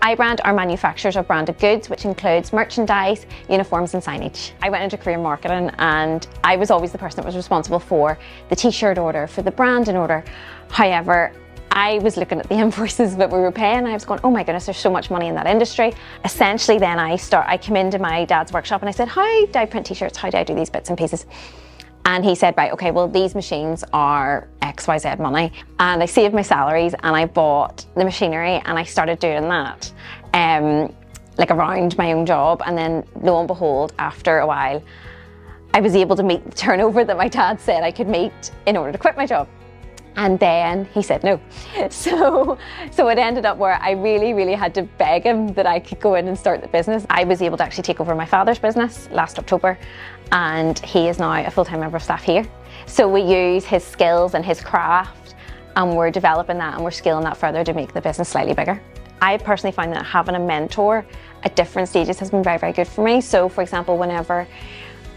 iBrand are manufacturers of branded goods, which includes merchandise, uniforms and signage. I went into career marketing and I was always the person that was responsible for the t-shirt order, for the branding order. However, I was looking at the invoices that we were paying and I was going, oh my goodness, there's so much money in that industry. Essentially then I came into my dad's workshop and I said, how do I print t-shirts? How do I do these bits and pieces? And he said, right, okay, well, these machines are XYZ money. And I saved my salaries and I bought the machinery and I started doing that like around my own job. And then lo and behold, after a while, I was able to meet the turnover that my dad said I could meet in order to quit my job. And then he said no. So it ended up where I really had to beg him that I could go in and start the business. I was able to actually take over my father's business last October, and he is now a full-time member of staff here. So we use his skills and his craft, and we're developing that and we're scaling that further to make the business slightly bigger. I personally find that having a mentor at different stages has been very good for me. So for example, whenever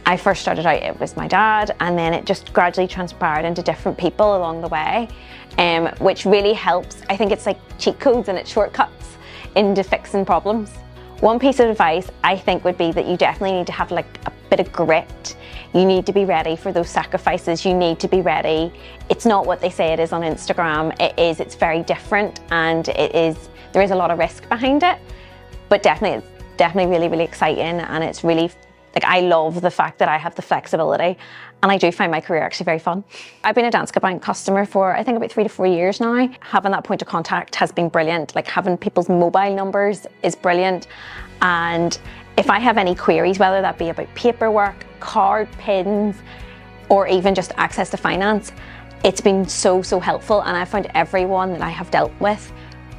I first started out, it was my dad, and then it just gradually transpired into different people along the way, which really helps. I think it's like cheat codes and it's shortcuts into fixing problems. One piece of advice I think would be that you definitely need to have like a bit of grit. You need to be ready for those sacrifices. You need to be ready. It's not what they say it is on Instagram. It's very different, and there is a lot of risk behind it, but it's definitely really exciting, and it's really, like, I love the fact that I have the flexibility, and I do find my career actually very fun. I've been a Danske Bank customer for I think about 3 to 4 years now. Having that point of contact has been brilliant. Like, having people's mobile numbers is brilliant. And if I have any queries, whether that be about paperwork, card pins, or even just access to finance, it's been so helpful. And I found everyone that I have dealt with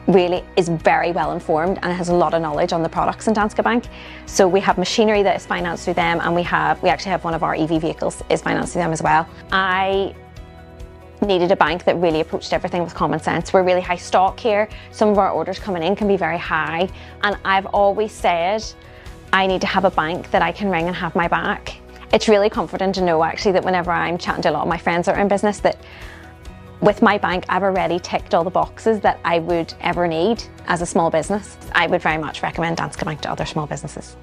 really is very well informed and has a lot of knowledge on the products in Danske Bank. So we have machinery that is financed through them, and we actually have one of our EV vehicles is financed through them as well. I needed a bank that really approached everything with common sense. We're really high stock here. Some of our orders coming in can be very high, and I've always said I need to have a bank that I can ring and have my back. It's really comforting to know actually that whenever I'm chatting to a lot of my friends that are in business, that with my bank, I've already ticked all the boxes that I would ever need as a small business. I would very much recommend Danske Bank to other small businesses.